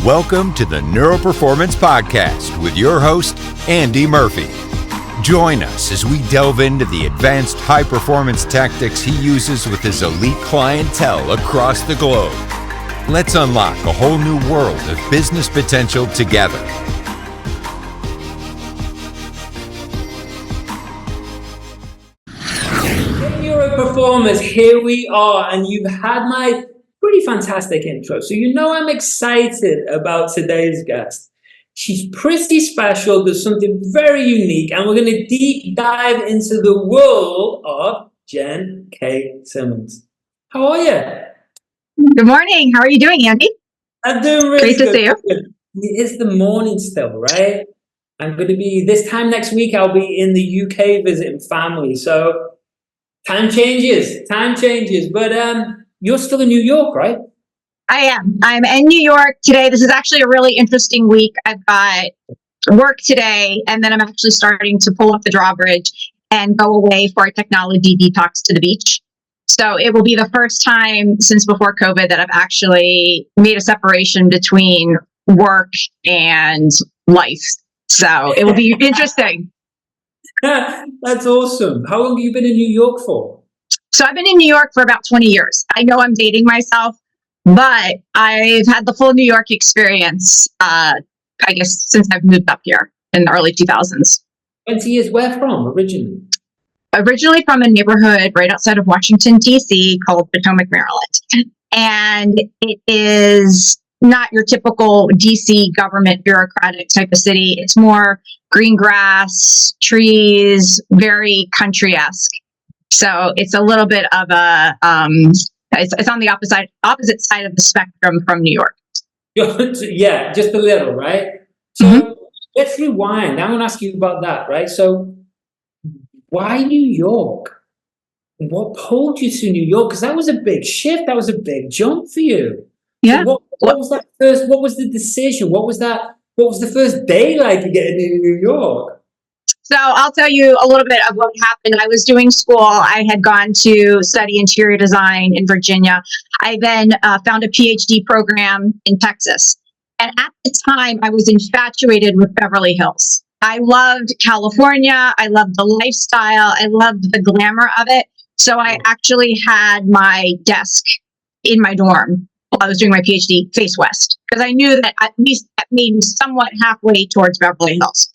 Welcome to the Neuro Performance Podcast with your host, Andy Murphy. Join us as we delve into the advanced high-performance tactics he uses with his elite clientele across the globe. Let's unlock a whole new world of business potential together. Neuro Performance, here we are, and you've had my pretty fantastic intro. So you know I'm excited about today's guest. She's pretty special, does something very unique, and we're going to deep dive into the world of Jen K. Zimmons. How are you? Good morning. How are you doing, Andy? I'm doing really good. Great to see you. It's the morning still, right? I'm going to be, this time next week, I'll be in the UK visiting family. So time changes, but you're still in New York, right? I am. I'm in New York today. This is actually a really interesting week. I've got work today, and then I'm actually starting to pull up the drawbridge and go away for a technology detox to the beach. So it will be the first time since before COVID that I've actually made a separation between work and life. So it will be interesting. That's awesome. How long have you been in New York for? So I've been in New York for about 20 years. I know I'm dating myself, but I've had the full New York experience, I guess, since I've moved up here in the early 2000s. 20 years, where from originally? Originally from a neighborhood right outside of Washington, D.C. called Potomac, Maryland. And it is not your typical D.C. government bureaucratic type of city. It's more green grass, trees, very country-esque. So it's a little bit of a, it's on the opposite side of the spectrum from New York. Yeah, just a little, right? So let's rewind. I'm going to ask you about that, right? So why New York? What pulled you to New York? Because that was a big shift. That was a big jump for you. Yeah. So what was that first? What was the decision? What was that? What was the first day like getting in New York? So I'll tell you a little bit of what happened. I was doing school. I had gone to study interior design in Virginia. I then found a PhD program in Texas. And at the time, I was infatuated with Beverly Hills. I loved California. I loved the lifestyle. I loved the glamour of it. So I actually had my desk in my dorm while I was doing my PhD face west, because I knew that at least that made me somewhat halfway towards Beverly Hills.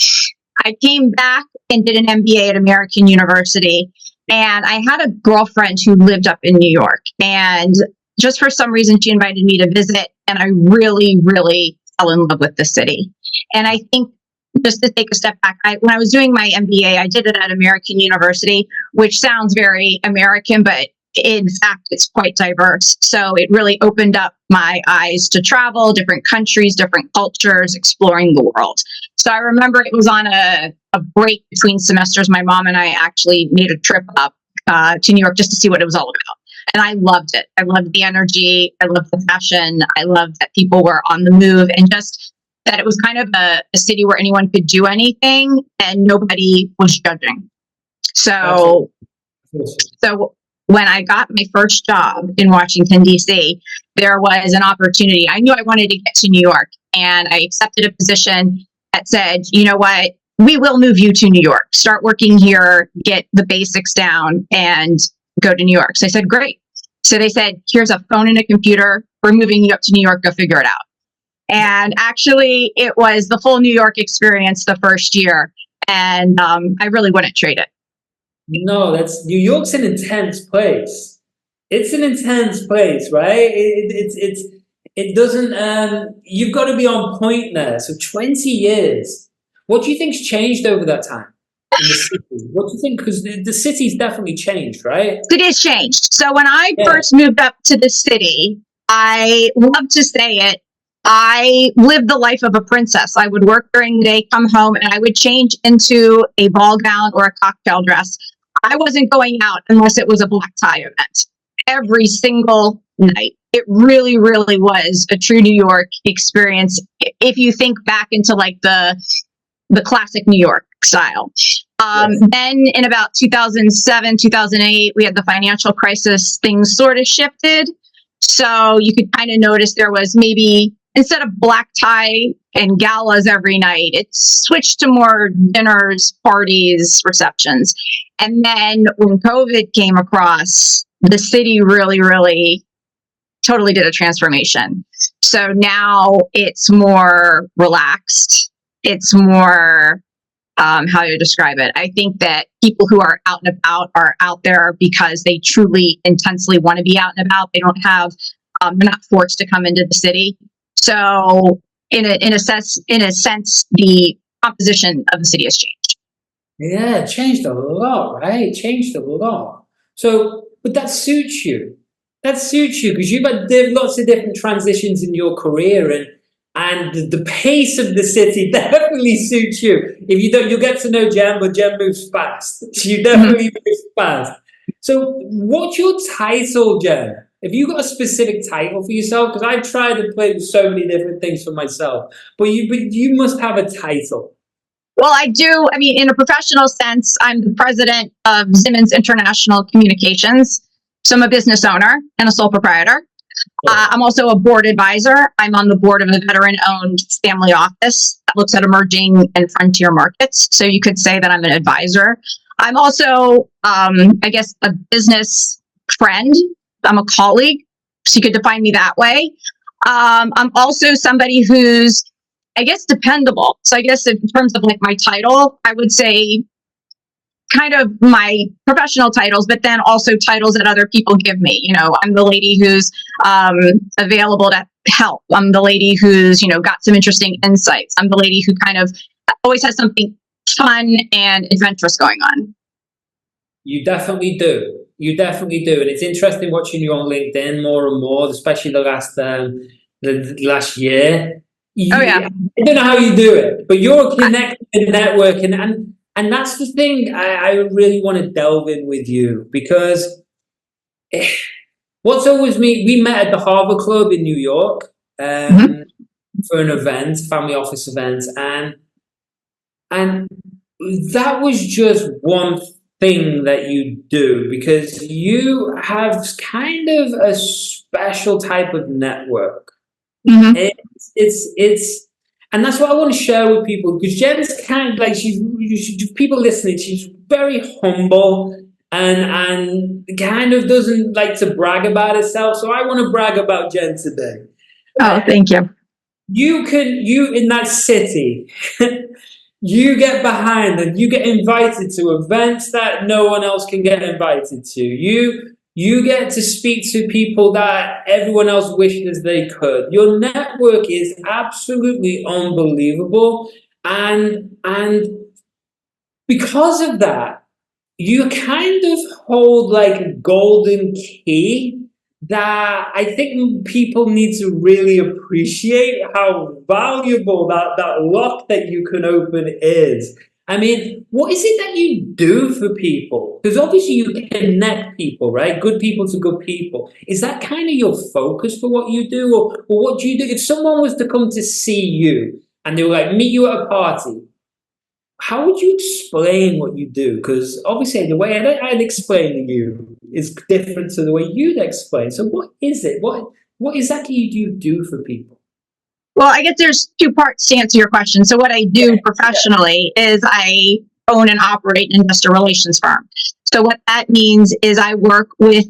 I came back and did an MBA at American University, and I had a girlfriend who lived up in New York, and just for some reason, she invited me to visit, and I really, really fell in love with the city. And I think, just to take a step back, when I was doing my MBA, I did it at American University, which sounds very American, but in fact, it's quite diverse. So it really opened up my eyes to travel, different countries, different cultures, exploring the world. So I remember it was on a break between semesters. My mom and I actually made a trip up to New York just to see what it was all about. And I loved it. I loved the energy. I loved the fashion. I loved that people were on the move, and just that it was kind of a city where anyone could do anything and nobody was judging. So when I got my first job in Washington, D.C., there was an opportunity. I knew I wanted to get to New York, and I accepted a position that said, you know what, we will move you to New York. Start working here, get the basics down, and go to New York. So I said, great. So they said, here's a phone and a computer. We're moving you up to New York. Go figure it out. And actually, it was the full New York experience the first year, and I really wouldn't trade it. No, New York's an intense place. It's an intense place, right? It doesn't, you've got to be on point there. So 20 years. What do you think's changed over that time in the city? What do you think? Because the city's definitely changed, right? It has changed. So when I first moved up to the city, I love to say it, I lived the life of a princess. I would work during the day, come home, and I would change into a ball gown or a cocktail dress. I wasn't going out unless it was a black tie event every single night. It really, really was a true New York experience. If you think back into like the classic New York style. Then in about 2007, 2008, we had the financial crisis. Things sort of shifted. So you could kind of notice there was maybe instead of black tie and galas every night, it switched to more dinners, parties, receptions. And then when COVID came across, the city really, really totally did a transformation. So now it's more relaxed. It's more, how you describe it. I think that people who are out and about are out there because they truly intensely want to be out and about. They don't have, they're not forced to come into the city. So in a sense, the composition of the city has changed. Yeah, it changed a lot, right? It changed a lot. So, but that suits you. That suits you because you've had lots of different transitions in your career, and the pace of the city definitely suits you. If you don't, you'll get to know Jen, but Jen moves fast. She definitely moves fast. So, what's your title, Jen? Have you got a specific title for yourself? Because I've tried to play with so many different things for myself, but you must have a title. Well, I do. I mean, in a professional sense, I'm the president of Zimmons International Communications. So I'm a business owner and a sole proprietor. I'm also a board advisor. I'm on the board of a veteran-owned family office that looks at emerging and frontier markets. So you could say that I'm an advisor. I'm also, I guess, a business friend. I'm a colleague. So you could define me that way. I'm also somebody who's, I guess, dependable. So I guess in terms of like my title, I would say kind of my professional titles, but then also titles that other people give me. You know, I'm the lady who's available to help. I'm the lady who's, got some interesting insights. I'm the lady who kind of always has something fun and adventurous going on. You definitely do. You definitely do. And it's interesting watching you on LinkedIn more and more, especially the last year. Oh, yeah. I don't know how you do it, but you're connected and networking. And that's the thing I really want to delve in with you, because what's always we met at the Harvard Club in New York for an event, family office event. And that was just one thing that you do, because you have kind of a special type of network. It's and that's what I want to share with people, because Jen's kind of like, she's people listening, she's very humble and kind of doesn't like to brag about herself. So I want to brag about Jen today. Oh, thank you. You in that city, you get behind and you get invited to events that no one else can get invited to. You get to speak to people that everyone else wished as they could. Your network is absolutely unbelievable. And because of that, you kind of hold like a golden key that I think people need to really appreciate how valuable that lock that you can open is. I mean, what is it that you do for people? Because obviously you connect people, right? Good people to good people. Is that kind of your focus for what you do? Or what do you do? If someone was to come to see you and they were like, meet you at a party, how would you explain what you do? Because obviously the way I'd explain to you is different to the way you'd explain. So what is it? What exactly do you do for people? Well, I guess there's two parts to answer your question. So what I do professionally is I own and operate an investor relations firm. So what that means is I work with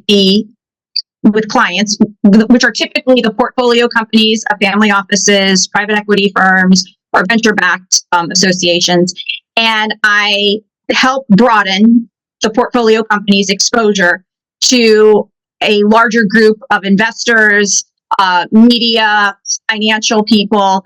clients, which are typically the portfolio companies of family offices, private equity firms, or venture-backed associations. And I help broaden the portfolio company's exposure to a larger group of investors, media, financial people.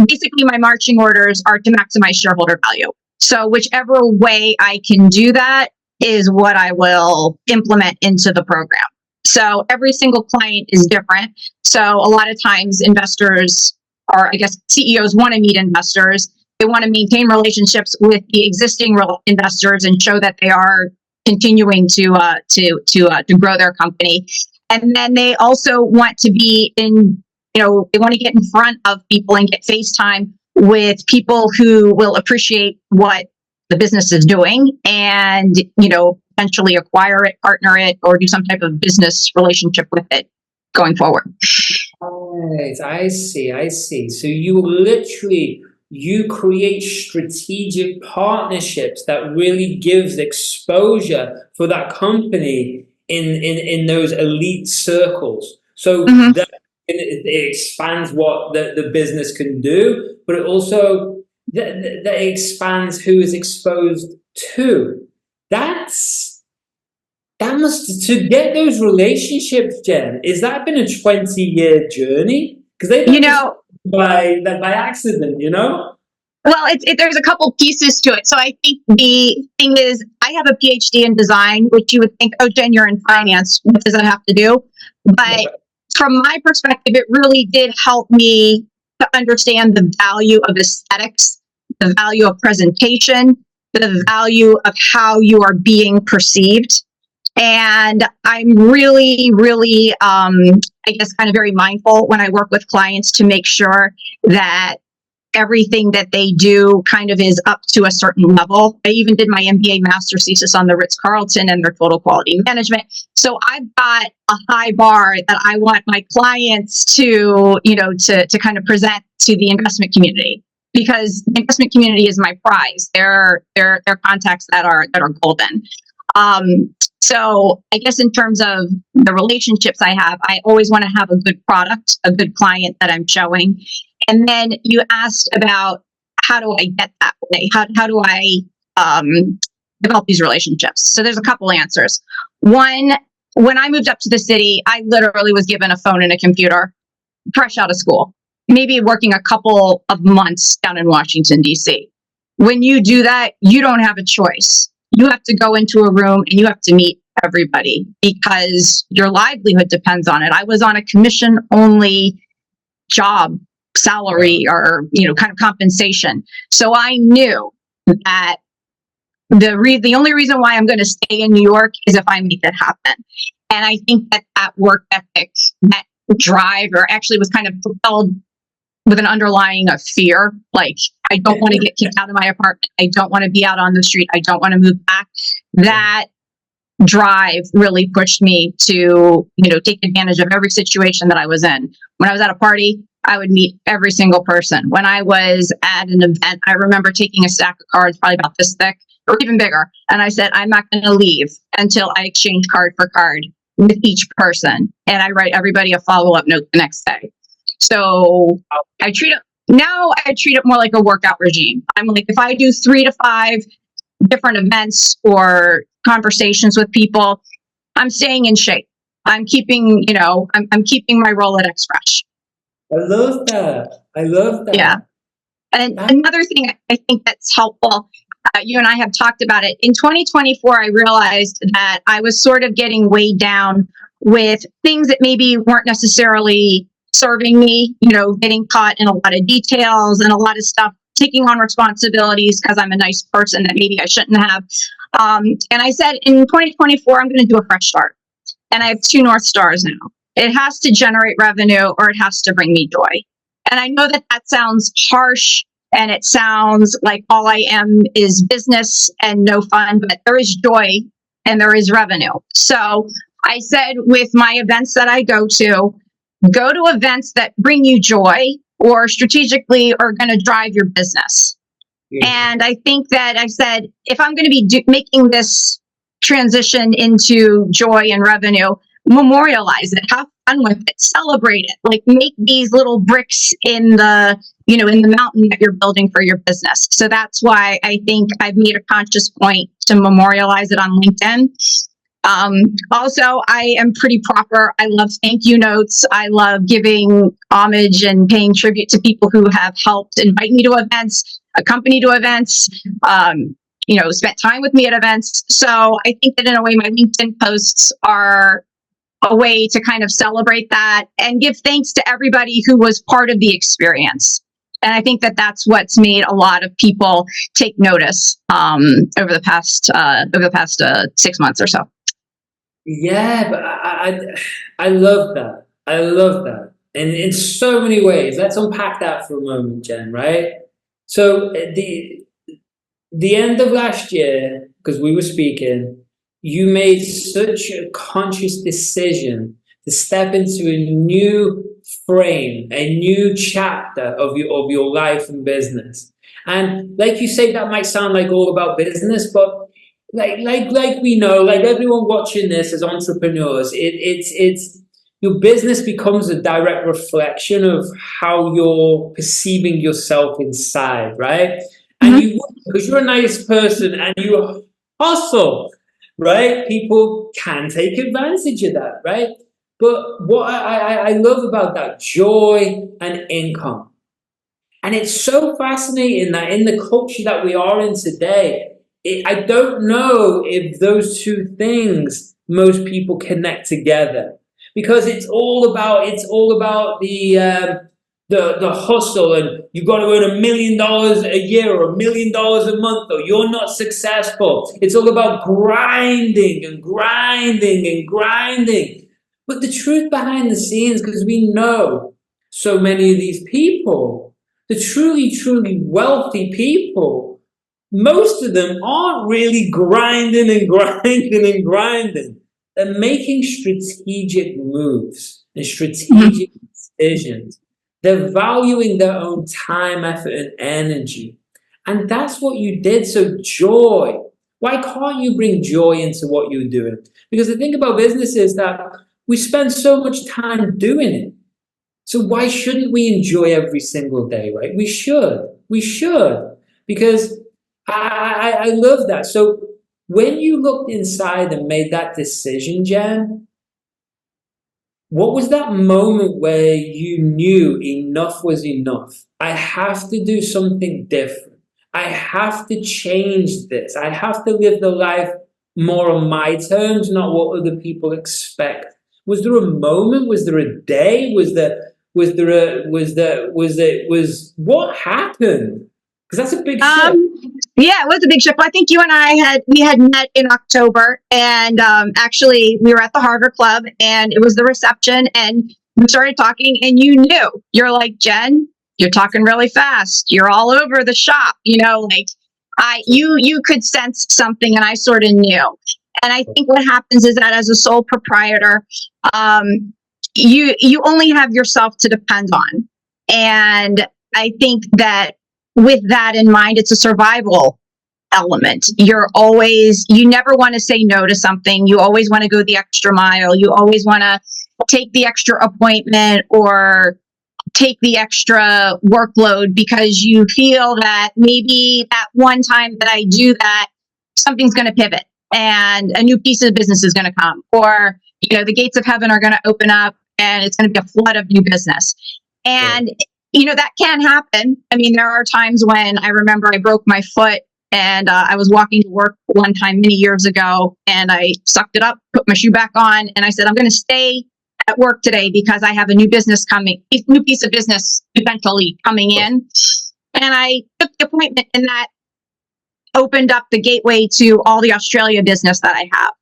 Basically, my marching orders are to maximize shareholder value. So whichever way I can do that is what I will implement into the program. So every single client is different. So a lot of times investors, or I guess CEOs, want to meet investors. They want to maintain relationships with the existing investors and show that they are continuing to grow their company. And then they also want to be in, they want to get in front of people and get face time with people who will appreciate what the business is doing and, potentially acquire it, partner it, or do some type of business relationship with it going forward. Right, I see, I see. So you create strategic partnerships that really gives exposure for that company in those elite circles. So Hmm. that it expands what the business can do, but it also that expands who is exposed to. That's that must to get those relationships, Jen. Is that been a 20-year journey? Because they You don't just know, by accident, you know? well, there's a couple pieces to it. So I think the thing is, I have a PhD in design, which you would think, oh, Jen, you're in finance. What does that have to do? But from my perspective, it really did help me to understand the value of aesthetics, the value of presentation, the value of how you are being perceived. And I'm really, really, I guess, kind of very mindful when I work with clients to make sure that everything that they do kind of is up to a certain level. I even did my MBA master's thesis on the Ritz-Carlton and their total quality management. So I've got a high bar that I want my clients to, to kind of present to the investment community, because the investment community is my prize. They're contacts that are golden. So I guess in terms of the relationships I have, I always want to have a good product, a good client that I'm showing. And then you asked about, how do I get that way? How do I develop these relationships? So there's a couple answers. One, when I moved up to the city, I literally was given a phone and a computer fresh out of school, maybe working a couple of months down in Washington, D.C. When you do that, you don't have a choice. You have to go into a room and you have to meet everybody because your livelihood depends on it. I was on a commission only job, salary, or kind of compensation. So I knew that the only reason why I'm going to stay in New York is if I make it happen. And I think that work ethic, that drive, or actually was kind of propelled with an underlying of fear. Like, I don't want to get kicked out of my apartment. I don't want to be out on the street. I don't want to move back. That drive really pushed me to, take advantage of every situation that I was in. When I was at a party, I would meet every single person. When I was at an event, I remember taking a stack of cards, probably about this thick or even bigger. And I said, I'm not going to leave until I exchange card for card with each person. And I write everybody a follow-up note the next day. So I treat it more like a workout regime. I'm like, if I do 3 to 5 different events or conversations with people, I'm staying in shape. I'm keeping, I'm keeping my Rolodex fresh. I love that. I love that. Yeah. And another thing I think that's helpful, you and I have talked about it. In 2024, I realized that I was sort of getting weighed down with things that maybe weren't necessarily serving me, getting caught in a lot of details and a lot of stuff, taking on responsibilities because I'm a nice person that maybe I shouldn't have. And I said, in 2024, I'm going to do a fresh start. And I have 2 North Stars now. It has to generate revenue or it has to bring me joy. And I know that sounds harsh and it sounds like all I am is business and no fun, but there is joy and there is revenue. So I said, with my events that I go to events that bring you joy or strategically are going to drive your business. Yeah. And I think that I said, if I'm going to be making this transition into joy and revenue, memorialize it, have fun with it, celebrate it, like make these little bricks in the, in the mountain that you're building for your business. So that's why I think I've made a conscious point to memorialize it on LinkedIn. Also, I am pretty proper. I love thank you notes. I love giving homage and paying tribute to people who have helped invite me to events, accompany to events, spent time with me at events. So I think that in a way, my LinkedIn posts are a way to kind of celebrate that and give thanks to everybody who was part of the experience. And I think that that's what's made a lot of people take notice over the past 6 months or so. Yeah, but I love that. I love that. And in so many ways. Let's unpack that for a moment, Jen, right? So the end of last year, because we were speaking, you made such a conscious decision to step into a new frame, a new chapter of your life and business. And like you say, that might sound like all about business, but like we know, like everyone watching this as entrepreneurs, it's your business becomes a direct reflection of how you're perceiving yourself inside, right? And Mhm. you, because you're a nice person and you hustle, right? People can take advantage of that, right? But what I love about that, joy and income. And it's so fascinating that in the culture that we are in today, I don't know if those two things most people connect together, because it's all about the hustle, and you've got to earn $1 million a year or $1 million a month, or you're not successful. It's all about grinding and grinding and grinding. But the truth behind the scenes, because we know so many of these people, the truly, truly wealthy people, most of them aren't really grinding and grinding and grinding. They're making strategic moves and Mhm. strategic decisions. They're valuing their own time, effort, and energy. And that's what you did. So, joy. Why can't you bring joy into what you're doing? Because the thing about business is that we spend so much time doing it. So why shouldn't we enjoy every single day, right? We should. We should. Because I love that. So when you looked inside and made that decision, Jen, what was that moment where you knew enough was enough? I have to do something different. I have to change this. I have to live the life more on my terms, not what other people expect. Was there a moment? Was there a day? Was what happened? Because that's a big shift. Yeah, it was a big shift. I think you and I had met in October, and actually we were at the Harvard Club, and it was the reception, and we started talking, and you're like, Jen, you're talking really fast. You're all over the shop, like you could sense something, and I sort of knew. And I think what happens is that as a sole proprietor, you only have yourself to depend on, and I think that with that in mind, it's a survival element. You never want to say no to something. You always want to go the extra mile. You always want to take the extra appointment or take the extra workload because you feel that maybe that one time that I do that, something's going to pivot and a new piece of business is going to come, or, the gates of heaven are going to open up and it's going to be a flood of new business. And that can happen. I mean, there are times when I remember I broke my foot and I was walking to work one time many years ago, and I sucked it up, put my shoe back on, and I said, I'm going to stay at work today because I have a new business coming, a new piece of business eventually coming in. And I took the appointment, and that opened up the gateway to all the Australia business that I have.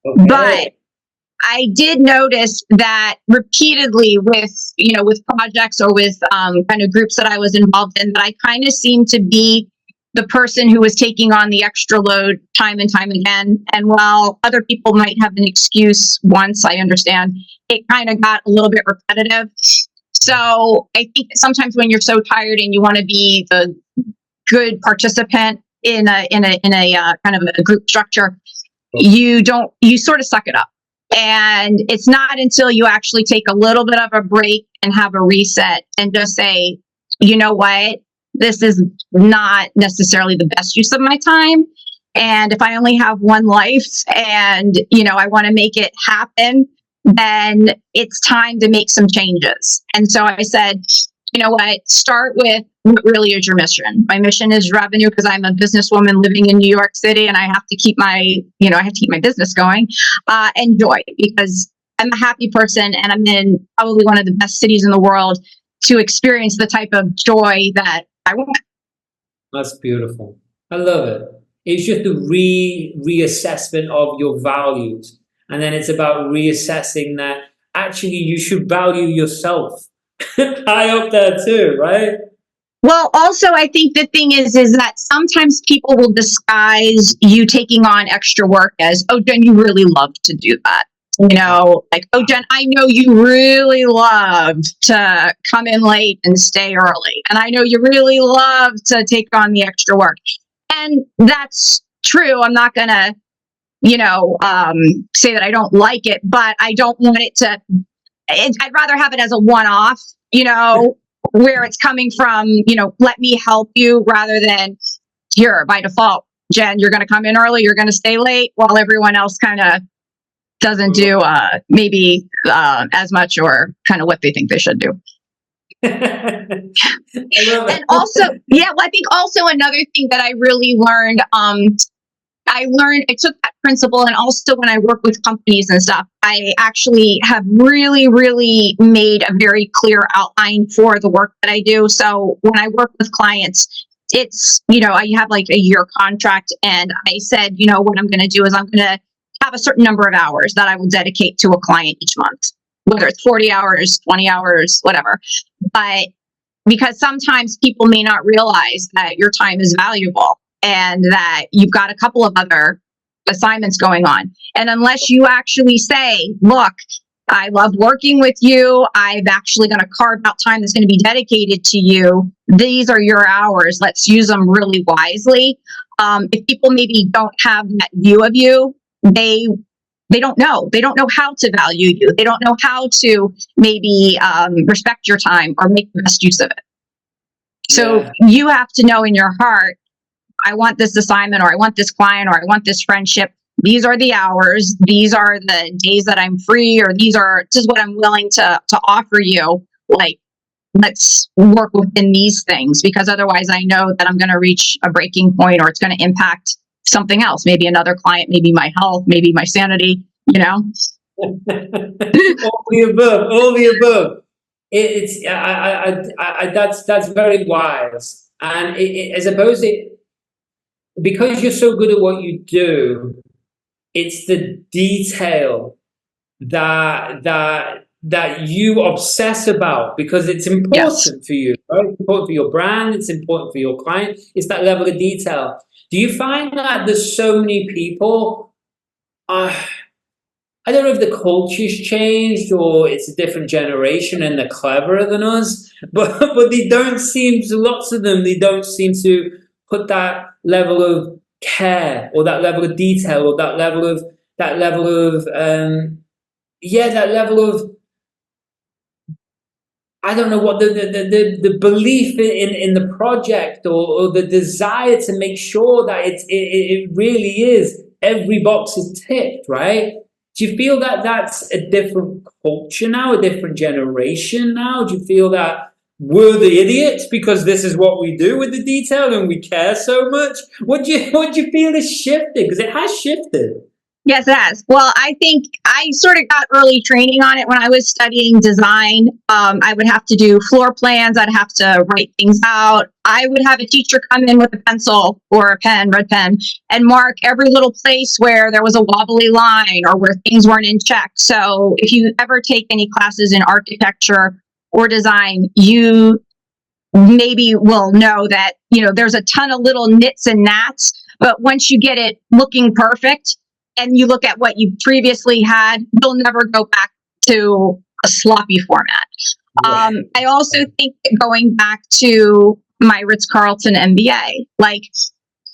Okay. But I did notice that repeatedly with projects or with kind of groups that I was involved in, that I kind of seemed to be the person who was taking on the extra load time and time again. And while other people might have an excuse once, I understand, it kind of got a little bit repetitive. So I think that sometimes when you're so tired and you want to be the good participant in a kind of a group structure, you sort of suck it up. And it's not until you actually take a little bit of a break and have a reset and just say, you know what, this is not necessarily the best use of my time. And if I only have one life and, I want to make it happen, then it's time to make some changes. And so I said, you know what, start with what really is your mission. My mission is revenue because I'm a businesswoman living in New York City and I have to keep my business going, and joy, because I'm a happy person and I'm in probably one of the best cities in the world to experience the type of joy that I want. That's beautiful. I love it. It's just a reassessment of your values. And then it's about reassessing that actually you should value yourself high up there too, right? Well, also, I think the thing is that sometimes people will disguise you taking on extra work as, oh, Jen, you really love to do that. Like, oh, Jen, I know you really love to come in late and stay early. And I know you really love to take on the extra work. And that's true. I'm not going to, say that I don't like it, but I don't want it to, I'd rather have it as a one-off, where it's coming from, let me help you rather than here by default, Jen, you're going to come in early, you're going to stay late while everyone else kind of doesn't do maybe as much or kind of what they think they should do. And also, I think also another thing that I really learned, I took that principle, and also when I work with companies and stuff, I actually have really, really made a very clear outline for the work that I do. So when I work with clients, it's, I have like a year contract, and I said, what I'm going to do is I'm going to have a certain number of hours that I will dedicate to a client each month, whether it's 40 hours, 20 hours, whatever. But because sometimes people may not realize that your time is valuable and that you've got a couple of other assignments going on. And unless you actually say, look, I love working with you, I'm actually going to carve out time that's going to be dedicated to you. These are your hours. Let's use them really wisely. If people maybe don't have that view of you, they don't know. They don't know how to value you. They don't know how to maybe respect your time or make the best use of it. So you have to know in your heart, I want this assignment, or I want this client, or I want this friendship. These are the hours. These are the days that I'm free, or this is what I'm willing to offer you. Like, let's work within these things, because otherwise I know that I'm going to reach a breaking point, or it's going to impact something else. Maybe another client, maybe my health, maybe my sanity, all the above. That's very wise. And as opposed to, because you're so good at what you do, it's the detail that you obsess about, because it's important for you, right? It's important for your brand, it's important for your client. It's that level of detail. Do you find that there's so many people, I don't know if the culture's changed or it's a different generation and they're cleverer than us, but they don't seem to, lots of them, they don't seem to put that level of care or that level of detail or that level of I don't know what the belief in the project, or the desire to make sure that it really is, every box is ticked, right? Do you feel that that's a different culture now, a different generation now? Do you feel that we're the idiots because this is what we do with the detail and we care so much? What do you feel has shifted? Because it has shifted. Yes, it has. Well, I think I sort of got early training on it when I was studying design. I would have to do floor plans. I'd have to write things out. I would have a teacher come in with a pencil or a pen, red pen, and mark every little place where there was a wobbly line or where things weren't in check. So if you ever take any classes in architecture or design, you maybe will know that, there's a ton of little nits and gnats, but once you get it looking perfect, and you look at what you previously had, you'll never go back to a sloppy format. I also think that going back to my Ritz-Carlton MBA, like,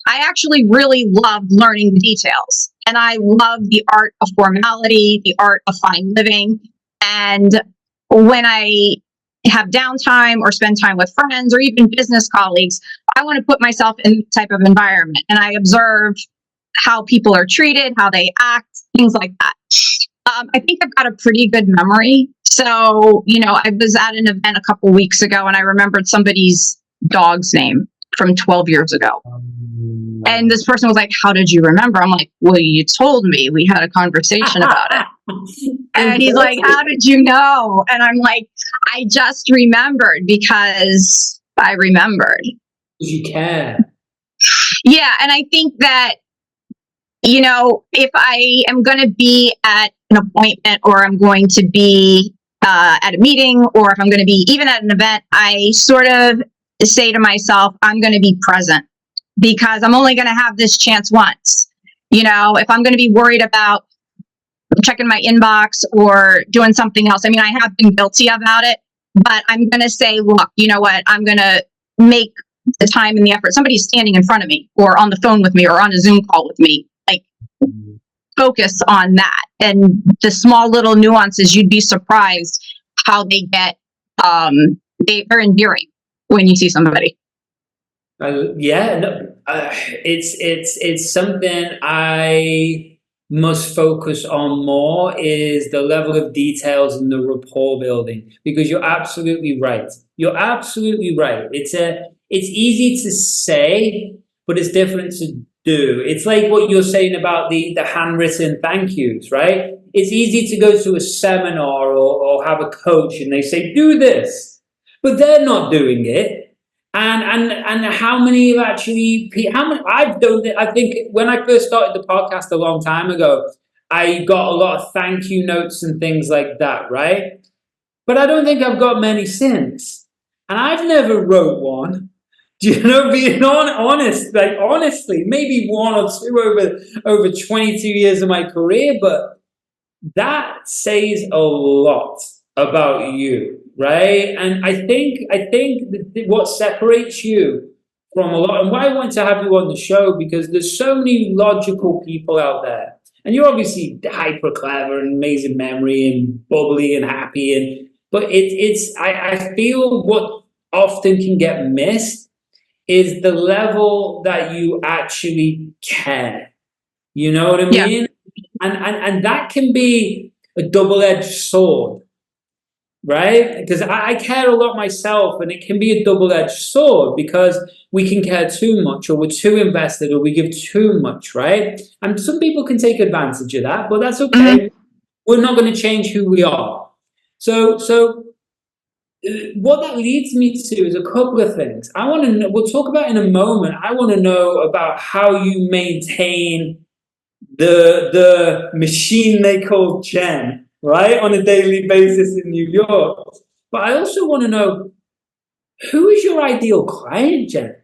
I actually really loved learning the details, and I love the art of formality, the art of fine living. And when I have downtime or spend time with friends or even business colleagues, I want to put myself in that type of environment, and I observe how people are treated, how they act, things like that. I think I've got a pretty good memory. So, I was at an event a couple weeks ago, and I remembered somebody's dog's name from 12 years ago. And this person was like, how did you remember? I'm like, well, you told me. We had a conversation about it. And he's like, how did you know? And I'm like, I just remembered because I remembered. You can. Yeah, and I think that, if I am going to be at an appointment, or I'm going to be at a meeting, or if I'm going to be even at an event, I sort of say to myself, I'm going to be present, because I'm only going to have this chance once. If I'm going to be worried about checking my inbox or doing something else. I mean, I have been guilty about it, but I'm going to say, look, you know what? I'm going to make the time and the effort. Somebody's standing in front of me or on the phone with me or on a Zoom call with me. Like, focus on that. And the small little nuances, you'd be surprised how they get, they're endearing when you see somebody. It's something I must focus on more, is the level of details in the rapport building, because you're absolutely right. You're absolutely right. It's easy to say, but it's different to do. It's like what you're saying about the handwritten thank yous, right? It's easy to go to a seminar or have a coach and they say, do this, but they're not doing it. And how many actually, I've done it. I think when I first started the podcast a long time ago, I got a lot of thank you notes and things like that, right? But I don't think I've got many since. And I've never wrote one. Do you know, being honest, like honestly, maybe one or two over 22 years of my career, but that says a lot about you, right? And I think what separates you from a lot, and why I want to have you on the show, because there's so many logical people out there, and you're obviously hyper clever and amazing memory and bubbly and happy, but I feel what often can get missed is the level that you actually care. You know what I mean? Yeah. And that can be a double-edged sword, right? Because I care a lot myself, and it can be a double-edged sword because we can care too much, or we're too invested, or we give too much, right? And some people can take advantage of that, but that's okay. Mm-hmm. We're not going to change who we are. So what that leads me to is a couple of things. I want to know, we'll talk about in a moment. I want to know about how you maintain the machine they call Jen, right, on a daily basis in New York. But I also want to know, who is your ideal client, Jen?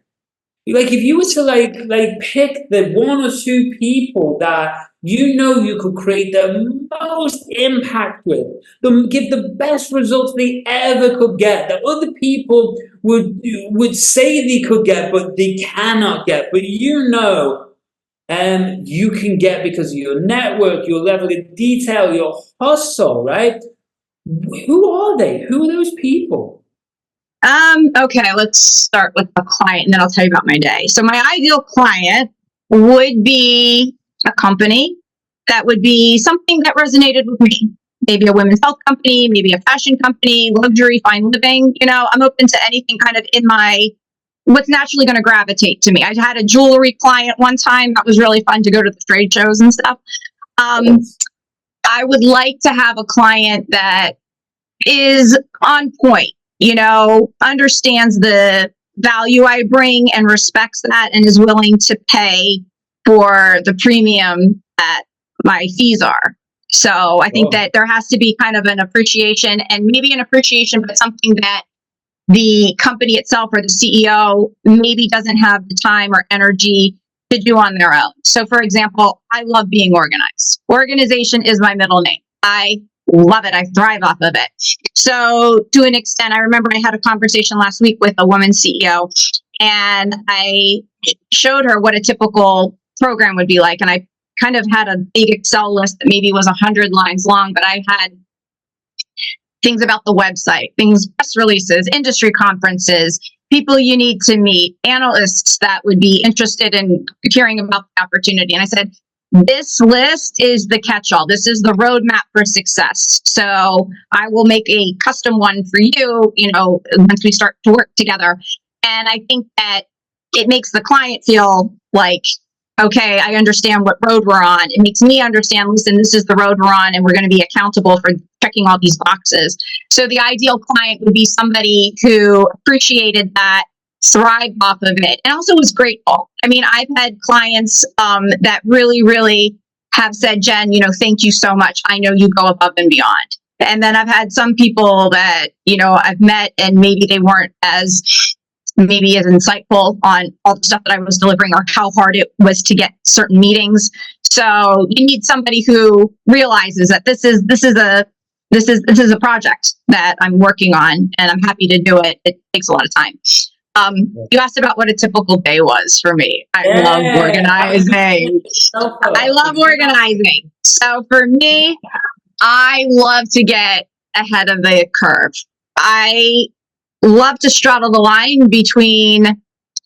Like, if you were to like pick the one or two people that you know you could create the most impact with, give the best results they ever could get, that other people would say they could get, but they cannot get, but you know, you can get because of your network, your level of detail, your hustle, right? Who are they? Who are those people? Okay, let's start with the client, and then I'll tell you about my day. So my ideal client would be a company that would be something that resonated with me. Maybe a women's health company, maybe a fashion company, luxury, fine living. You know, I'm open to anything kind of in my, what's naturally going to gravitate to me. I had a jewelry client one time. That was really fun to go to the trade shows and stuff. I would like to have a client that is on point, you know, understands the value I bring and respects that and is willing to pay for the premium that my fees are. So I think that there has to be kind of an appreciation, and maybe an appreciation, but something that the company itself or the CEO maybe doesn't have the time or energy to do on their own. So for example, I love being organized. Organization is my middle name. I love it. I thrive off of it. So to an extent, I remember I had a conversation last week with a woman CEO, and I showed her what a typical program would be like. And I kind of had a big Excel list that maybe was 100 lines long, but I had things about the website, things, press releases, industry conferences, people you need to meet, analysts that would be interested in hearing about the opportunity. And I said, this list is the catch-all. This is the roadmap for success. So I will make a custom one for you, you know, once we start to work together. And I think that it makes the client feel like, okay, I understand what road we're on. It makes me understand, listen, this is the road we're on, and we're going to be accountable for checking all these boxes. So the ideal client would be somebody who appreciated that, thrived off of it, and also was grateful. I mean, I've had clients that really, really have said, Jen, you know, thank you so much. I know you go above and beyond. And then I've had some people that, you know, I've met and maybe they weren't as maybe as insightful on all the stuff that I was delivering or how hard it was to get certain meetings. So you need somebody who realizes that this is a project that I'm working on, and I'm happy to do it. It takes a lot of time. You asked about what a typical day was for me. I love organizing. I love organizing. So for me, I love to get ahead of the curve. I love to straddle the line between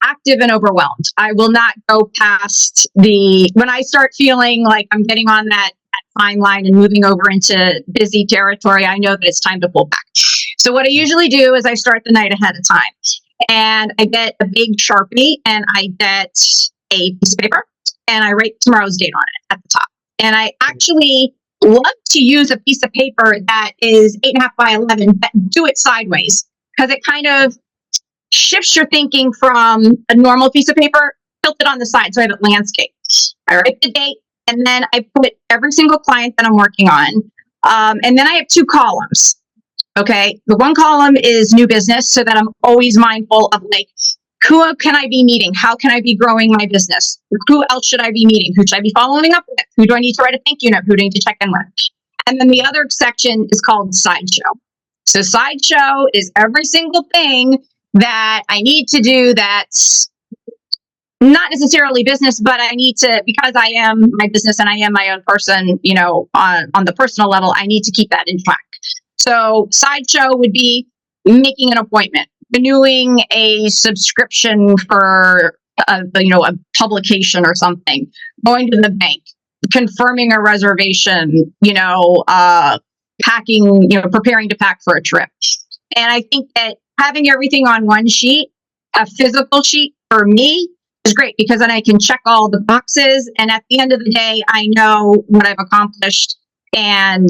active and overwhelmed. I will not go past when I start feeling like I'm getting on that fine line and moving over into busy territory, I know that it's time to pull back. So what I usually do is I start the night ahead of time, and I get a big Sharpie and I get a piece of paper and I write tomorrow's date on it at the top. And I actually love to use a piece of paper that is 8.5 by 11, but do it sideways, because it kind of shifts your thinking from a normal piece of paper, tilt it on the side so I have it landscape. I write the date, and then I put every single client that I'm working on. And then I have 2 columns. Okay. The one column is new business, so that I'm always mindful of like, who can I be meeting? How can I be growing my business? Who else should I be meeting? Who should I be following up with? Who do I need to write a thank you note? Who do I need to check in with? And then the other section is called sideshow. So sideshow is every single thing that I need to do that's not necessarily business, but I need to, because I am my business and I am my own person, on the personal level, I need to keep that in track. So sideshow would be making an appointment, renewing a subscription for a publication or something, going to the bank, confirming a reservation, packing, preparing to pack for a trip. And I think that having everything on one sheet, a physical sheet for me, is great, because then I can check all the boxes, and at the end of the day, I know what I've accomplished, and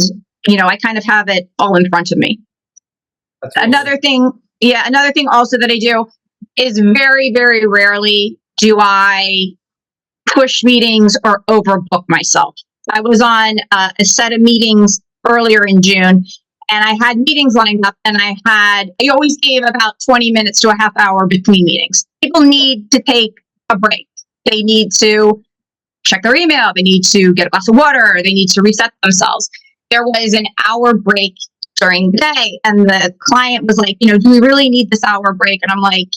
I kind of have it all in front of me. That's awesome. Another thing also that I do is very, very rarely do I push meetings or overbook myself. I was on a set of meetings earlier in June, and I had meetings lined up, and I always gave about 20 minutes to a half hour between meetings. People need to take a break. They need to check their email. They need to get a glass of water. They need to reset themselves. There was an hour break during the day, and the client was like, do we really need this hour break? And I'm like,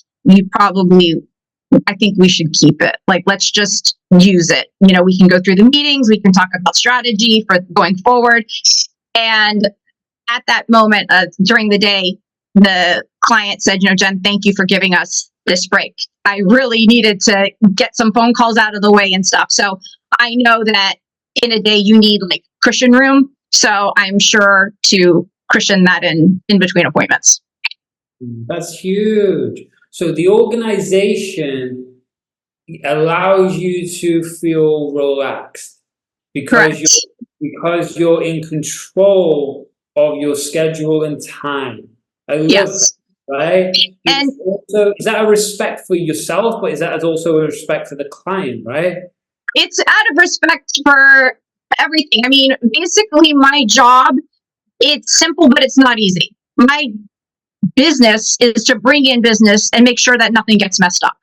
I think we should keep it. Like, let's just use it. We can go through the meetings. We can talk about strategy for going forward. And at that moment during the day, the client said, Jen, thank you for giving us this break. I really needed to get some phone calls out of the way and stuff. So I know that in a day you need like cushion room. So I'm sure to cushion that in between appointments. That's huge. So the organization allows you to feel relaxed because you're in control of your schedule and time. I love that, right? And also, is that a respect for yourself, but is that also a respect for the client, right? It's out of respect for everything. I mean, basically my job, it's simple, but it's not easy. My business is to bring in business and make sure that nothing gets messed up.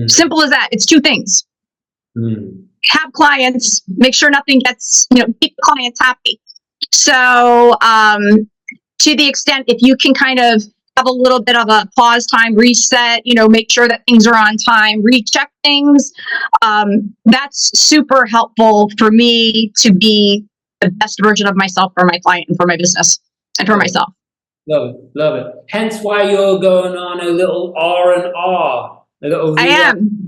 Simple as that. It's 2 things. Have clients, make sure nothing gets, keep the clients happy. So, to the extent, if you can kind of have a little bit of a pause time, reset, make sure that things are on time, recheck things. That's super helpful for me to be the best version of myself for my client and for my business and for myself. Love it. Hence why you're going on a little R&R, a little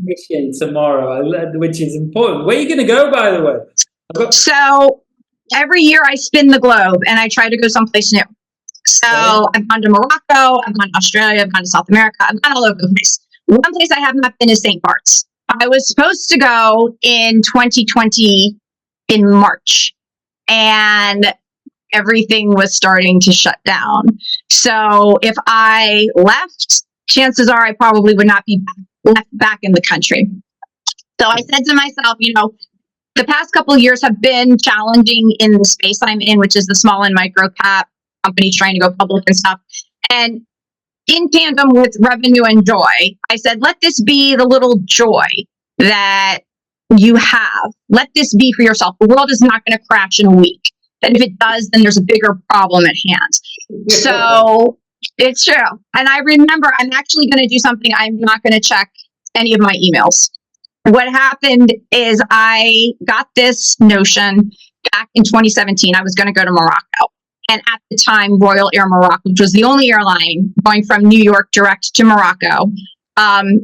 mission tomorrow, which is important. Where are you going to go, by the way? So every year I spin the globe and I try to go someplace new. So I've gone to Morocco, I've gone to Australia, I've gone to South America, I've gone all over the place. One place I have not been is St. Bart's. I was supposed to go in 2020 in March, and everything was starting to shut down. So if I left, chances are I probably would not be left back in the country. So I said to myself, the past couple of years have been challenging in the space I'm in, which is the small and micro cap companies trying to go public and stuff. And in tandem with revenue and joy, I said, let this be the little joy that you have. Let this be for yourself. The world is not going to crash in a week. And if it does, then there's a bigger problem at hand. So it's true. And I remember I'm actually going to do something. I'm not going to check any of my emails. What happened is I got this notion back in 2017. I was going to go to Morocco. And at the time, Royal Air Morocco, which was the only airline going from New York direct to Morocco,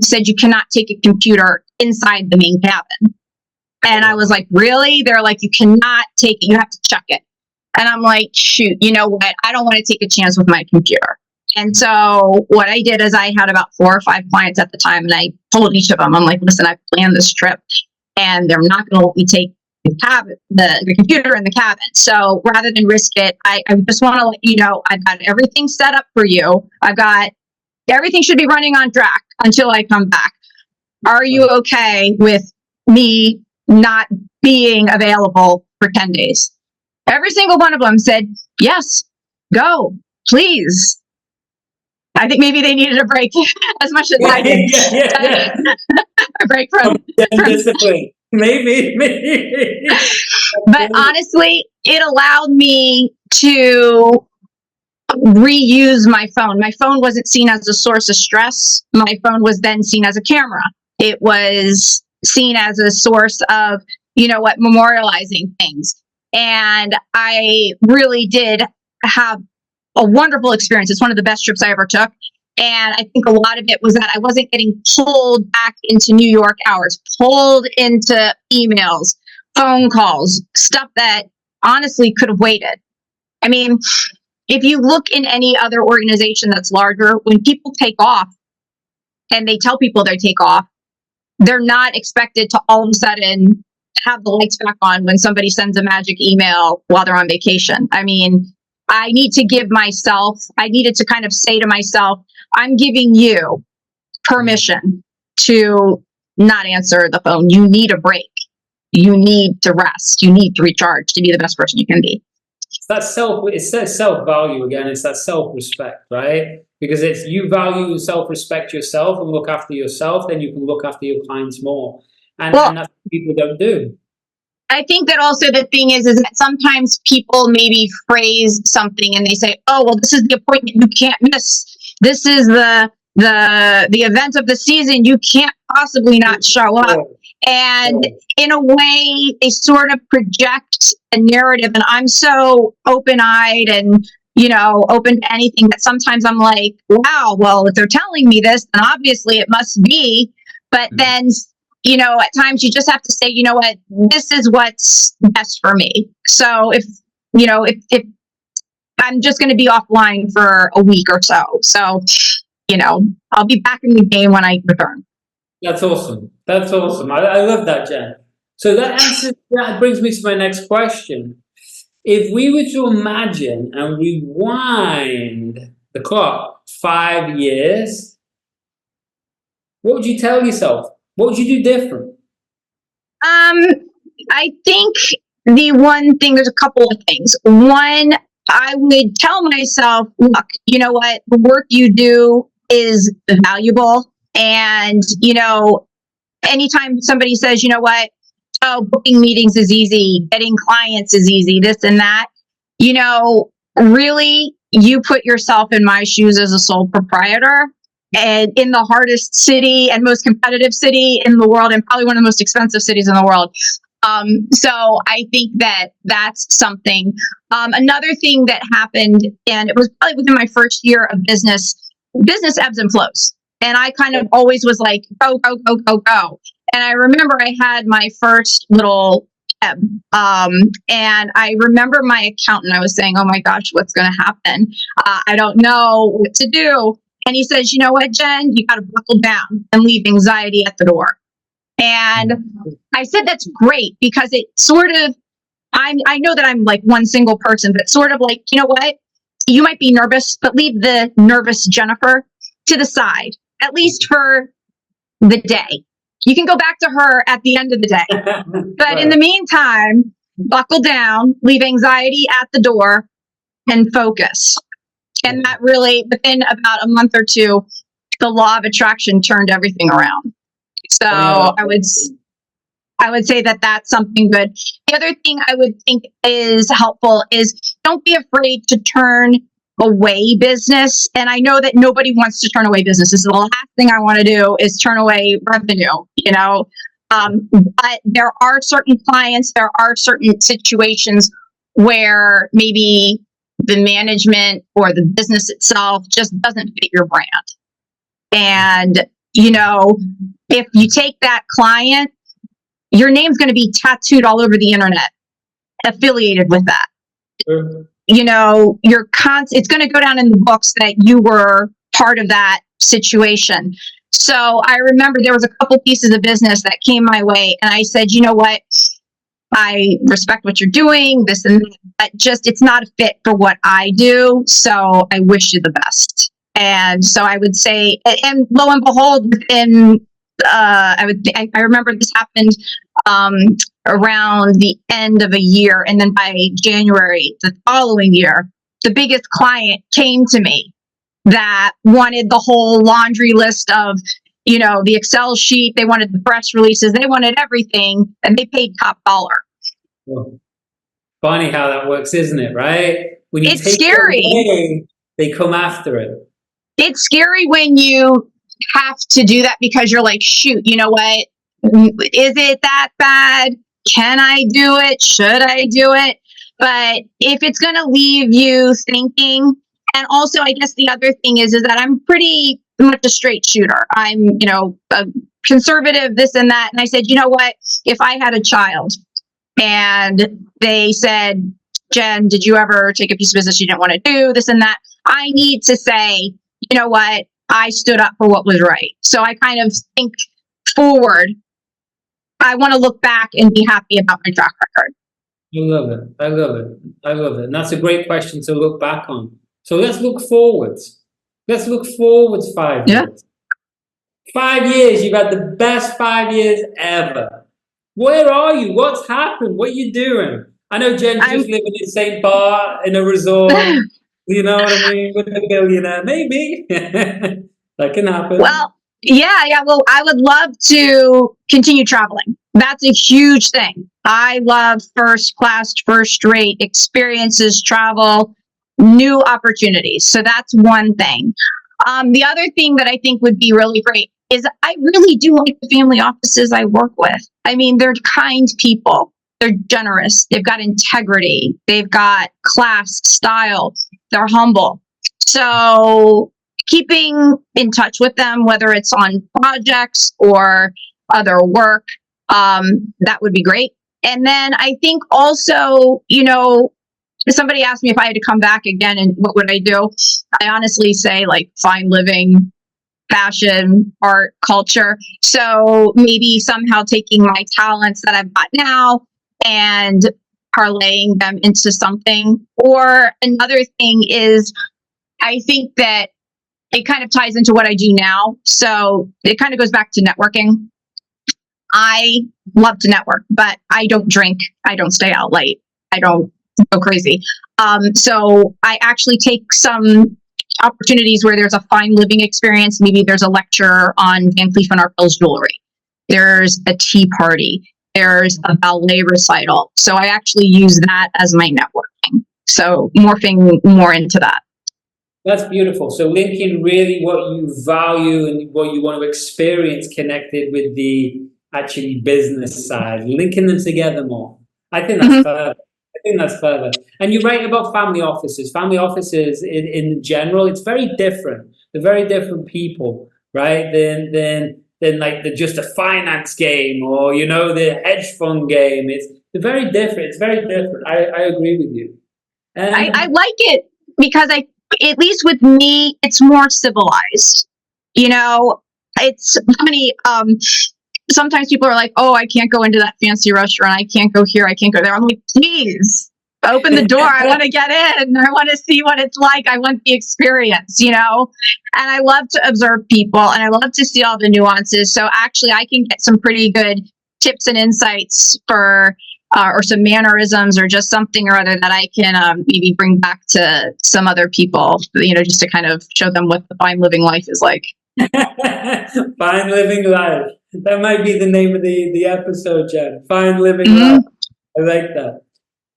said you cannot take a computer inside the main cabin. And I was like, really? They're like, you cannot take it. You have to check it. And I'm like, shoot, you know what? I don't want to take a chance with my computer. And so what I did is I had about 4 or 5 clients at the time, and I told each of them, I'm like, listen, I've planned this trip, and they're not going to let me take the computer in the cabin. So rather than risk it, I just want to let you know, I've got everything set up for you. Everything should be running on track until I come back. Are you okay with me not being available for 10 days? Every single one of them said, yes, go, please. I think maybe they needed a break as much as I did. A break from discipline. Maybe. But honestly, it allowed me to reuse my phone. My phone wasn't seen as a source of stress. My phone was then seen as a camera. It was seen as a source of, memorializing things. And I really did have a wonderful experience. It's one of the best trips I ever took. And I think a lot of it was that I wasn't getting pulled back into New York hours, pulled into emails, phone calls, stuff that honestly could have waited. I mean, if you look in any other organization that's larger, when people take off and they tell people they take off, they're not expected to all of a sudden have the lights back on when somebody sends a magic email while they're on vacation. I mean, I needed to kind of say to myself, I'm giving you permission to not answer the phone. You need a break. You need to rest. You need to recharge to be the best person you can be. It's that self-value again. It's that self-respect, right? Because if you value and self-respect yourself and look after yourself, then you can look after your clients more. And that's what people don't do. I think that also the thing is that sometimes people maybe phrase something and they say, oh, well, this is the appointment you can't miss. This is the event of the season. You can't possibly not show up. And in a way, they sort of project a narrative. And I'm so open-eyed and, open to anything that sometimes I'm like, wow, well, if they're telling me this, then obviously it must be. But then, at times you just have to say, you know what, this is what's best for me. So if I'm just going to be offline for a week or so. So, I'll be back in the game when I return. That's awesome. I love that, Jen. So that brings me to my next question. If we were to imagine and rewind the clock 5 years, what would you tell yourself? What would you do different? I think there's a couple of things. One, I would tell myself, look, you know what? The work you do is valuable. And, anytime somebody says, you know what? Oh, booking meetings is easy. Getting clients is easy. This and that. Really, you put yourself in my shoes as a sole proprietor and in the hardest city and most competitive city in the world and probably one of the most expensive cities in the world. So I think that's something. Another thing that happened, and it was probably within my first year of business ebbs and flows. And I kind of always was like, go, go, go, go, go. And I remember I had my first little ebb. And I remember my accountant, I was saying, oh my gosh, what's going to happen? I don't know what to do. And he says, you know what, Jen, you got to buckle down and leave anxiety at the door. And I said, that's great, because it sort of, I know that I'm like one single person, but sort of like, you know what, you might be nervous, but leave the nervous Jennifer to the side, at least for the day. You can go back to her at the end of the day. But in the meantime, buckle down, leave anxiety at the door, and focus. And that really, within about a month or two, the law of attraction turned everything around. So I would say that that's something good. The other thing I would think is helpful is don't be afraid to turn away business. And I know that nobody wants to turn away business. This is the last thing I want to do is turn away revenue, but there are certain clients, there are certain situations where maybe the management or the business itself just doesn't fit your brand. And, if you take that client, your name's going to be tattooed all over the internet, affiliated with that. Sure. It's going to go down in the books that you were part of that situation. So I remember there was a couple pieces of business that came my way, and I said, you know what? I respect what you're doing, this and that, but just it's not a fit for what I do. So I wish you the best. And so I would say, and lo and behold, within I remember this happened around the end of a year, and then by January the following year, the biggest client came to me that wanted the whole laundry list of, the Excel sheet. They wanted the press releases. They wanted everything, and they paid top dollar. Well, funny how that works, isn't it? Right? When you It's take scary. it away, they come after it. It's scary when you have to do that because you're like, shoot, you know what? Is it that bad? Can I do it? Should I do it? But if it's going to leave you thinking, and also I guess the other thing is that I'm pretty much a straight shooter. I'm, a conservative, this and that. And I said, you know what? If I had a child and they said, Jen, did you ever take a piece of business you didn't want to do, this and that? I need to say, you know what? I stood up for what was right. So I kind of think forward. I want to look back and be happy about my track record. I love it. And that's a great question to look back on. So let's look forwards. Let's look forwards 5 years. 5 years, you've had the best 5 years ever. Where are you? What's happened? What are you doing? I know Jen's just living in St. Bar in a resort. You know what I mean? With a billionaire, maybe. That can happen. Well, yeah. Well, I would love to continue traveling. That's a huge thing. I love first class, first rate experiences, travel, new opportunities. So that's one thing. The other thing that I think would be really great is I really do like the family offices I work with. I mean, they're kind people. They're generous. They've got integrity. They've got class, style. They're humble. So keeping in touch with them, whether it's on projects or other work, that would be great. And then I think also, if somebody asked me if I had to come back again and what would I do, I honestly say like fine living, fashion, art, culture. So maybe somehow taking my talents that I've got now and parlaying them into something. Or another thing is, I think that it kind of ties into what I do now. So it kind of goes back to networking. I love to network, but I don't drink. I don't stay out late. I don't go crazy. So I actually take some opportunities where there's a fine living experience. Maybe there's a lecture on Van Cleef & Arpels jewelry. There's a tea party. There's a ballet recital. So I actually use that as my networking. So morphing more into that. That's beautiful. So linking really what you value and what you want to experience connected with the actually business side, linking them together more. I think that's further. And you're right about family offices. Family offices in general, it's very different. They're very different people, right? Than like just a finance game or, the hedge fund game. They're very different. It's very different. I agree with you. I like it because at least with me, it's more civilized. It's funny. Sometimes people are like, oh, I can't go into that fancy restaurant. I can't go here. I can't go there. I'm like, please open the door. I want to get in. I want to see what it's like. I want the experience, And I love to observe people and I love to see all the nuances. So actually I can get some pretty good tips and insights for or some mannerisms or just something or other that I can maybe bring back to some other people, just to kind of show them what the fine living life is like. Fine living life. That might be the name of the episode, Jen. Fine living life. I like that.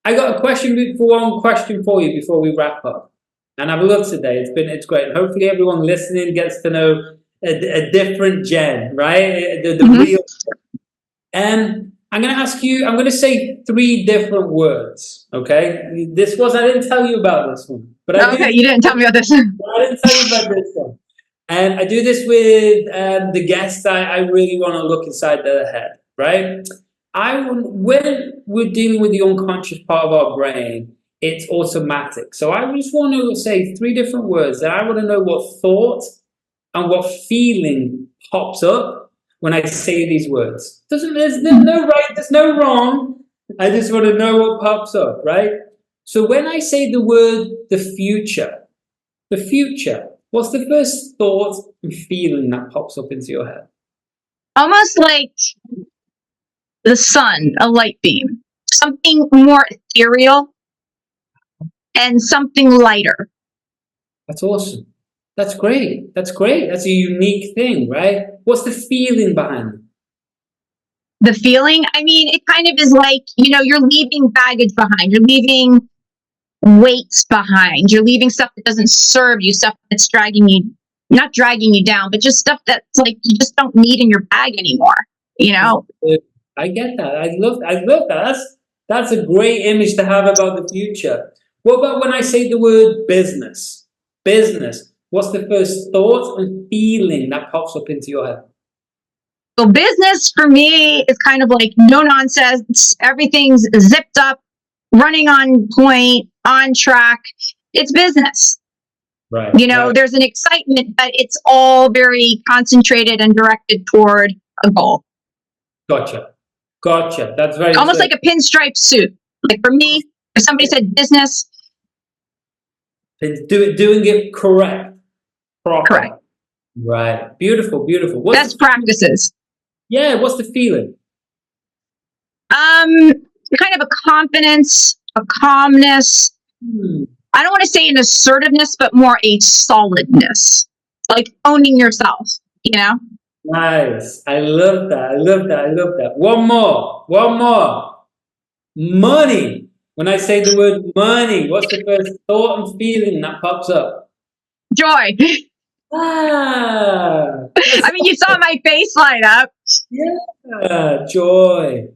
I got one question for you before we wrap up. And I've loved today. It's great. Hopefully everyone listening gets to know a different Jen, right? The real. And I'm going to ask you, I'm going to say 3 different words, okay? I didn't tell you about this one. But you didn't tell me about this one. I didn't tell you about this one. And I do this with the guests. I really want to look inside their head, right? When we're dealing with the unconscious part of our brain, it's automatic. So I just want to say 3 different words that I want to know what thought and what feeling pops up when I say these words. There's no right, there's no wrong. I just want to know what pops up, right? So when I say the word the future, what's the first thought and feeling that pops up into your head? Almost like the sun, a light beam, something more ethereal and something lighter. That's awesome. That's great. That's a unique thing, right? What's the feeling behind it? The feeling, it kind of is like, you're leaving baggage behind. You're leaving weights behind. You're leaving stuff that doesn't serve you, stuff that's not dragging you down, but just stuff that's like you just don't need in your bag anymore, I get that. I love that. That's a great image to have about the future. What about when I say the word business? Business. What's the first thought and feeling that pops up into your head? So business for me is kind of like no nonsense. Everything's zipped up, running on point, on track. It's business. Right. There's an excitement, but it's all very concentrated and directed toward a goal. Gotcha. That's very almost like a pinstripe suit. Like for me, if somebody said business, doing it correct. Proper. Correct. Right. Beautiful. Best practices. Yeah. What's the feeling? Kind of a confidence, a calmness. I don't want to say an assertiveness, but more a solidness, like owning yourself, Nice. I love that. One more. Money. When I say the word money, what's the first thought and feeling that pops up? Joy. You saw my face light up. Yeah. Joy.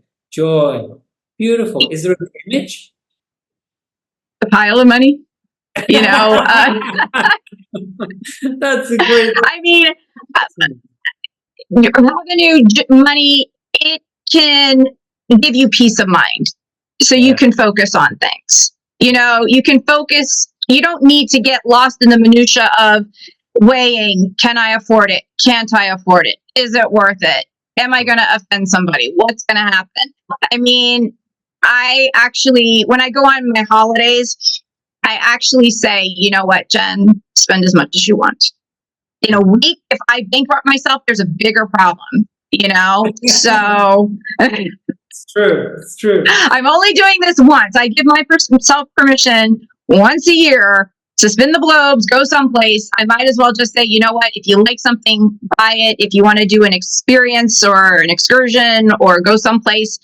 Beautiful. Is there an image? A pile of money. That's a great. Revenue, money, it can give you peace of mind. So you can focus on things. You can focus. You don't need to get lost in the minutia of weighing, can I afford it? Can't I afford it? Is it worth it? Am I going to offend somebody? What's going to happen? I actually, when I go on my holidays, I actually say, you know what, Jen, spend as much as you want. In a week, if I bankrupt myself, there's a bigger problem, So it's true. I'm only doing this once. I give myself permission once a year to spin the globes, go someplace. I might as well just say, you know what, if you like something, buy it. If you want to do an experience or an excursion or go someplace,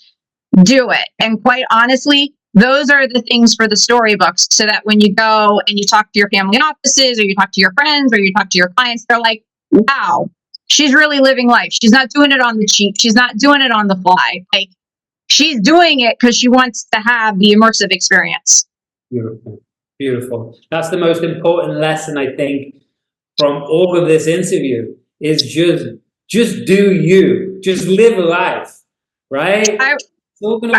do it. And quite honestly, those are the things for the storybooks, so that when you go and you talk to your family offices or you talk to your friends or you talk to your clients, they're like, wow, she's really living life. She's not doing it on the cheap. She's not doing it on the fly. Like, she's doing it because she wants to have the immersive experience. Beautiful. That's the most important lesson, I think, from all of this interview is just do you. Just live life, right? I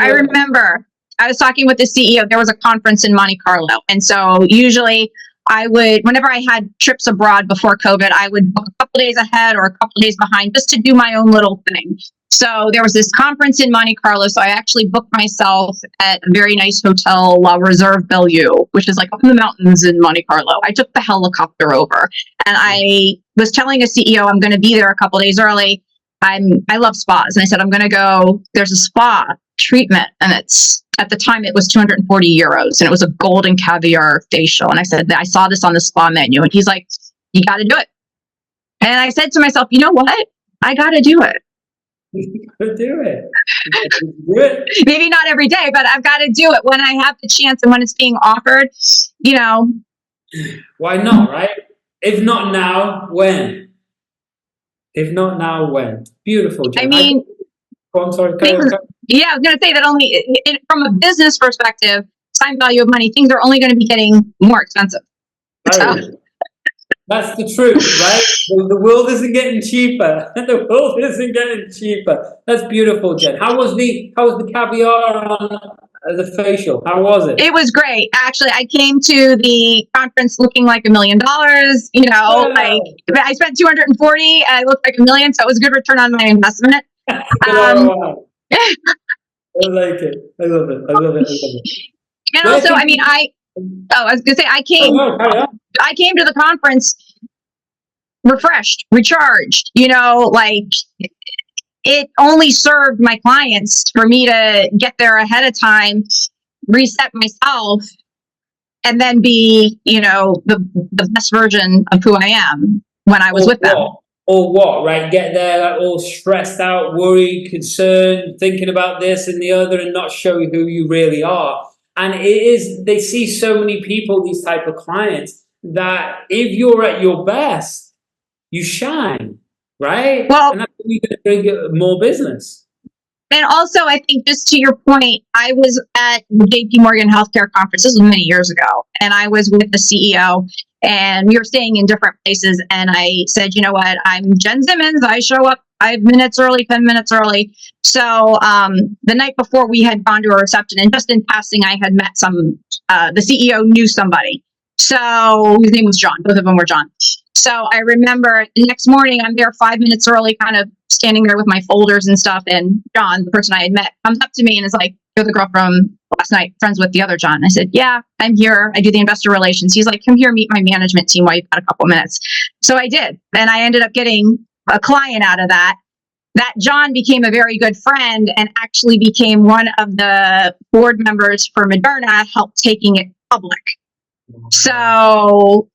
remember I was talking with the CEO. There was a conference in Monte Carlo. And so usually whenever I had trips abroad before COVID, I would book a couple days ahead or a couple days behind just to do my own little thing. So there was this conference in Monte Carlo. So I actually booked myself at a very nice hotel, La Reserve Bellevue, which is like up in the mountains in Monte Carlo. I took the helicopter over and I was telling a CEO I'm going to be there a couple days early. I love spas. And I said, I'm going to go, there's a spa treatment, and it's, at the time it was 240 euros, and it was a golden caviar facial. And I said, I saw this on the spa menu, and he's like, you got to do it. And I said to myself, you know what? I got to do it. You gotta do it. You gotta do it. Maybe not every day, but I've got to do it when I have the chance and when it's being offered, you know. Why not, right? If not now, when? If not now, when? Beautiful, Jen. I mean, go on, sorry. yeah, I was going to say that only from a business perspective, time value of money, things are only going to be getting more expensive. So, that's the truth, right? The world isn't getting cheaper. The world isn't getting cheaper. That's beautiful, Jen. How was the caviar on the facial? How was it? it was great. Actually, I came to the conference looking like $1 million. You know, like I spent 240 and I looked like $1 million, so it was a good return on my investment. Wow. I like it. I love it. I love it. I love it. And also, I mean, I was gonna say I came to the conference refreshed, recharged, you know, like it only served my clients for me to get there ahead of time, reset myself, and then be, you know, the best version of who I am when I was with them. Or what, right? Get there like all stressed out, worried, concerned, thinking about this and the other, and not show you who you really are. And they see so many people, these type of clients, that if you're at your best, you shine, right? Well, and that's going to bring more business. And also, I think just to your point, I was at the JP Morgan Healthcare Conference, this was many years ago, and I was with the CEO, and we were staying in different places, and I said, you know what, I'm Jen Zimmons, I show up 5 minutes early, 10 minutes early. So the night before we had gone to a reception, and just in passing, I had met the CEO knew somebody. So his name was John, both of them were John. So I remember the next morning, I'm there 5 minutes early, kind of standing there with my folders and stuff. And John, the person I had met, comes up to me and is like, you're the girl from last night, friends with the other John. I said, yeah, I'm here. I do the investor relations. He's like, come here, meet my management team while you've got a couple minutes. So I did. And I ended up getting a client out of that. That John became a very good friend and actually became one of the board members for Moderna, helped taking it public. So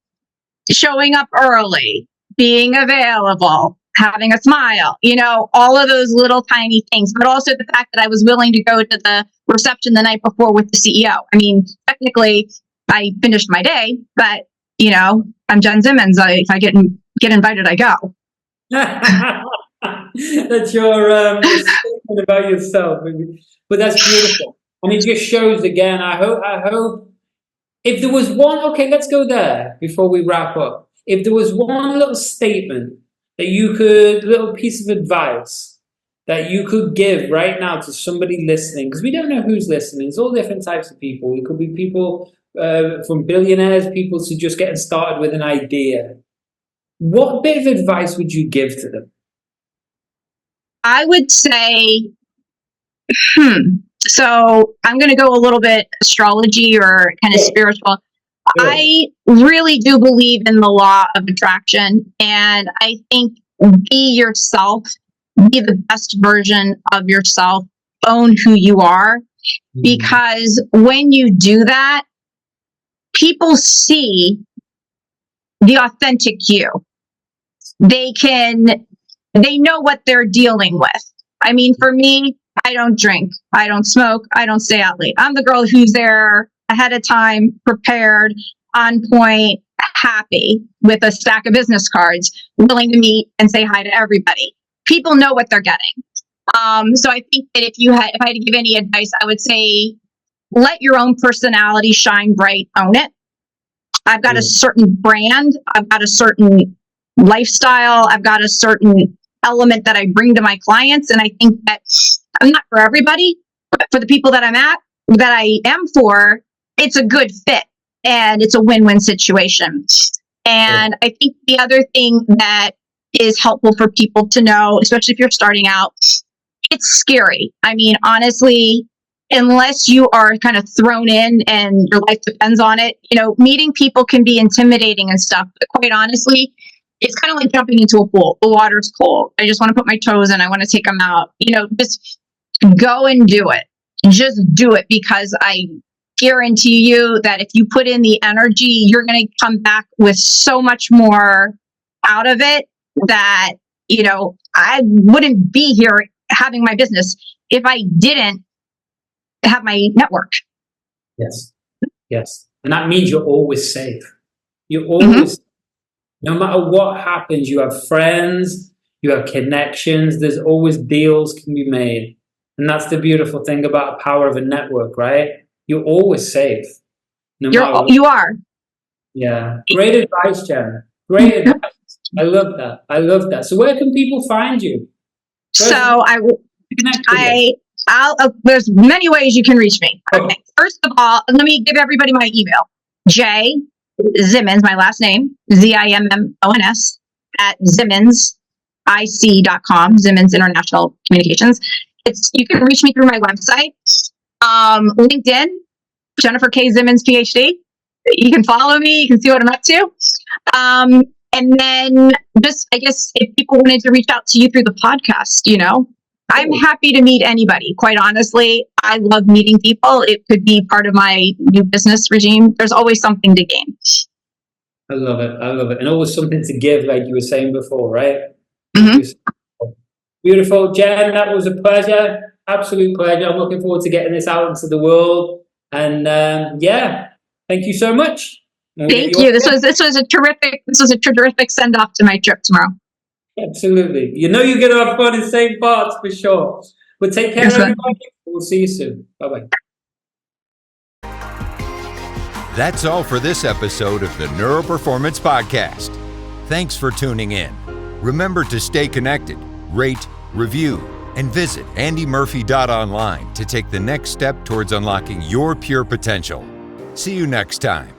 showing up early, being available, having a smile, you know, all of those little tiny things, but also the fact that I was willing to go to the reception the night before with the CEO. I mean, technically I finished my day, but you know, I'm Jen Zimmons. If I get invited, I go. That's your statement about yourself, but that's beautiful. And it just shows again, I hope if there was one, okay, let's go there before we wrap up. If there was one little statement that little piece of advice that you could give right now to somebody listening, because we don't know who's listening. It's all different types of people. It could be people from billionaires, people to just getting started with an idea. What bit of advice would you give to them? I would say, so I'm going to go a little bit astrology or kind of spiritual. Sure. I really do believe in the law of attraction. And I think be yourself, be the best version of yourself, own who you are. Because when you do that, people see the authentic you. They know what they're dealing with. I mean, for me, I don't drink, I don't smoke, I don't stay out late. I'm the girl who's there ahead of time, prepared, on point, happy, with a stack of business cards, willing to meet and say hi to everybody. People know what they're getting. So I think that if I had to give any advice, I would say, let your own personality shine bright, own it. I've got a certain brand, I've got a certain lifestyle, I've got a certain element that I bring to my clients. And I think that I'm not for everybody, but for the people that I am for, it's a good fit and it's a win-win situation. And I think the other thing that is helpful for people to know, especially if you're starting out, it's scary. I mean, honestly, unless you are kind of thrown in and your life depends on it, you know, meeting people can be intimidating and stuff. But quite honestly, it's kind of like jumping into a pool. The water's cold. I just want to put my toes in. I want to take them out. You know, just go and do it. just do it, because I guarantee you that if you put in the energy, you're going to come back with so much more out of it that, I wouldn't be here having my business if I didn't have my network. Yes. Yes. And that means you're always safe. You're always, no matter what happens, you have friends, you have connections, there's always deals can be made. And that's the beautiful thing about the power of a network, right? You're always safe. No matter what. You are. Yeah. Great advice, Jen. Great advice. I love that. I love that. So where can people find you? There's many ways you can reach me. Oh. Okay. First of all, let me give everybody my email. J Zimmons, my last name, Zimmons at ZimmonsIC.com, Zimmons International Communications. You can reach me through my website. LinkedIn, Jennifer K. Zimmons, PhD. You can follow me. You can see what I'm up to. And then just, I guess, if people wanted to reach out to you through the podcast, I'm happy to meet anybody. Quite honestly, I love meeting people. It could be part of my new business regime. There's always something to gain. I love it. I love it. And always something to give, like you were saying before, right? Beautiful. Jen, that was a pleasure. Absolute pleasure. I'm looking forward to getting this out into the world. And thank you so much. Thank you. This was a terrific send off to my trip tomorrow. Absolutely. You're going to have fun in St. Bart's for sure. But take care, everybody. We'll see you soon. Bye-bye. That's all for this episode of the Neuro Performance Podcast. Thanks for tuning in. Remember to stay connected, rate, review, and visit andymurphy.online to take the next step towards unlocking your pure potential. See you next time.